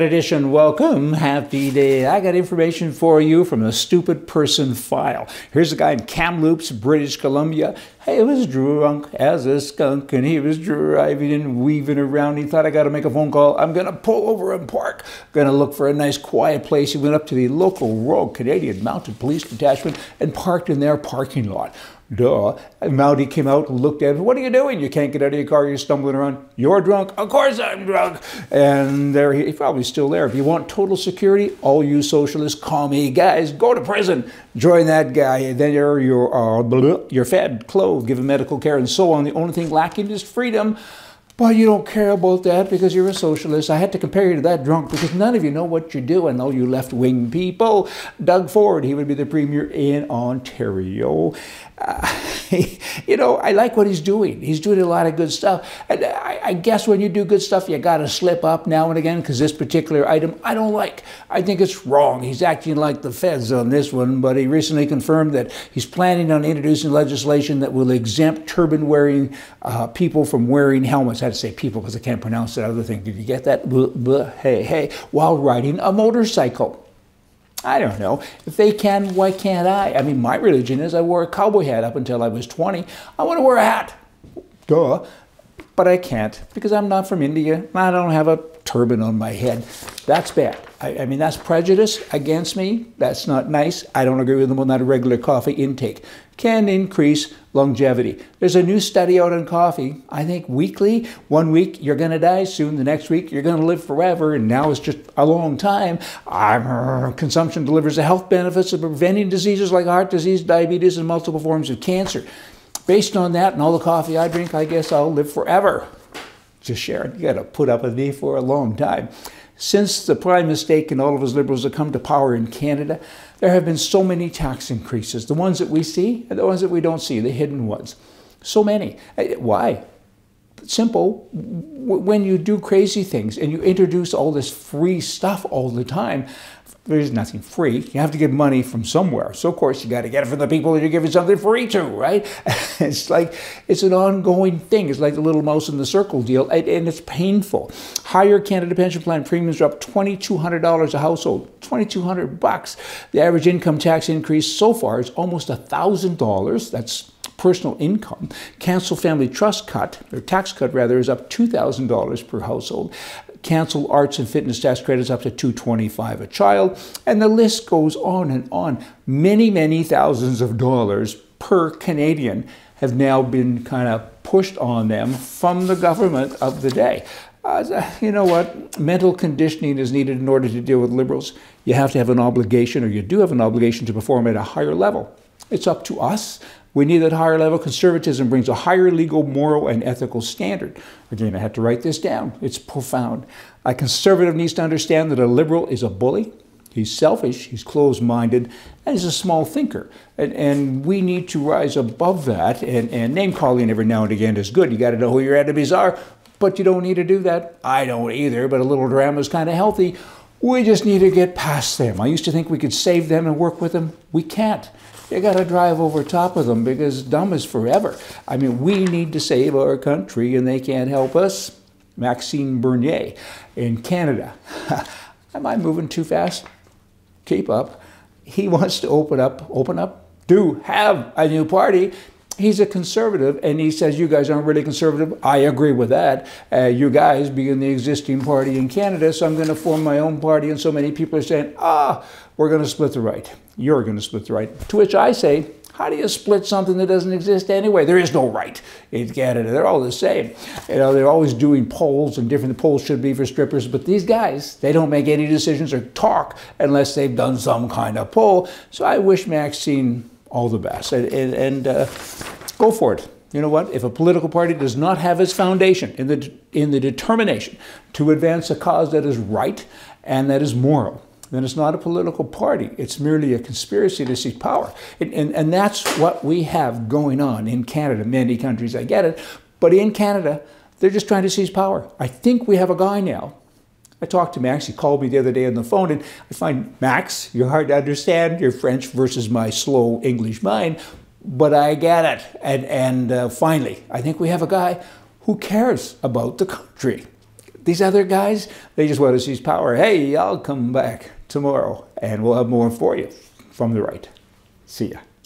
Edition, welcome, happy day. I got information for you from the Stupid Person File. Here's a guy in Kamloops, British Columbia. He was drunk as a skunk and he was driving and weaving around. He thought, I got to make a phone call. I'm going to pull over and park. Going to look for a nice quiet place. He went up to the local Royal Canadian Mounted Police Detachment and parked in their parking lot. Duh. Mountie came out and looked at him. What are you doing? You can't get out of your car. You're stumbling around. You're drunk. Of course I'm drunk. And there he's probably still there. If you want total security, all you socialists, commie guys, go to prison. Join that guy. And then you're fed, clothed, given medical care, and so on. The only thing lacking is freedom. But you don't care about that because you're a socialist. I had to compare you to that drunk because none of you know what you're doing, all you left-wing people. Doug Ford, he would be the premier in Ontario. You know, I like what he's doing. He's doing a lot of good stuff. And I guess when you do good stuff, you got to slip up now and again because this particular item I don't like. I think it's wrong. He's acting like the feds on this one, but he recently confirmed that he's planning on introducing legislation that will exempt turban-wearing people from wearing helmets. I had to say people because I can't pronounce that other thing. Did you get that? Hey, while riding a motorcycle. I don't know. If they can, why can't I? I mean, my religion is I wore a cowboy hat up until I was 20. I want to wear a hat. Duh. But I can't because I'm not from India. I don't have a turban on my head. That's bad. I mean, that's prejudice against me. That's not nice. I don't agree with them on that regular coffee intake. Can increase longevity. There's a new study out on coffee. I think weekly. 1 week, you're going to die soon. The next week, you're going to live forever. And now it's just a long time. Consumption delivers the health benefits of preventing diseases like heart disease, diabetes, and multiple forms of cancer. Based on that and all the coffee I drink, I guess I'll live forever. Just Sharon, you got to put up with me for a long time. Since the prime mistake and all of us liberals have come to power in Canada, there have been so many tax increases. The ones that we see and the ones that we don't see, the hidden ones. So many. Why? Simple. When you do crazy things and you introduce all this free stuff all the time, there's nothing free. You have to get money from somewhere. So, of course, you got to get it from the people that you're giving something free to, right? It's like, it's an ongoing thing. It's like the little mouse in the circle deal, and it's painful. Higher Canada Pension Plan premiums are up $2,200 a household, $2,200. The average income tax increase so far is almost $1,000. That's personal income. Cancel family trust cut, or tax cut rather, is up $2,000 per household. Cancel arts and fitness tax credits up to $225 a child, and the list goes on and on. Many, many thousands of dollars per Canadian have now been kind of pushed on them from the government of the day. You know what? Mental conditioning is needed in order to deal with liberals. You have to have an obligation, or you do have an obligation to perform at a higher level. It's up to us. We need that higher level. Conservatism brings a higher legal, moral, and ethical standard. Again, I had to write this down. It's profound. A conservative needs to understand that a liberal is a bully. He's selfish, he's closed-minded, and he's a small thinker. And we need to rise above that. And name-calling every now and again is good. You got to know who your enemies are, but you don't need to do that. I don't either, but a little drama is kind of healthy. We just need to get past them. I used to think we could save them and work with them. We can't. You got to drive over top of them because dumb is forever. I mean, we need to save our country and they can't help us. Maxime Bernier in Canada. Am I moving too fast? Keep up. He wants to open up, have a new party. He's a conservative, and he says, you guys aren't really conservative. I agree with that. You guys being the existing party in Canada, so I'm going to form my own party. And so many people are saying, we're going to split the right. You're going to split the right. To which I say, how do you split something that doesn't exist anyway? There is no right in Canada. They're all the same. You know, they're always doing polls, and different polls should be for strippers. But these guys, they don't make any decisions or talk unless they've done some kind of poll. So I wish Maxine all the best, and go for it. You know what? If a political party does not have its foundation in the determination to advance a cause that is right and that is moral, then it's not a political party. It's merely a conspiracy to seek power. And that's what we have going on in Canada. Many countries, I get it, but in Canada, they're just trying to seize power. I think we have a guy now. I talked to Max. He called me the other day on the phone, and I find, Max, you're hard to understand. You're French versus my slow English mind, but I get it. And finally, I think we have a guy who cares about the country. These other guys, they just want to seize power. Hey, I'll come back tomorrow and we'll have more for you from the right. See ya.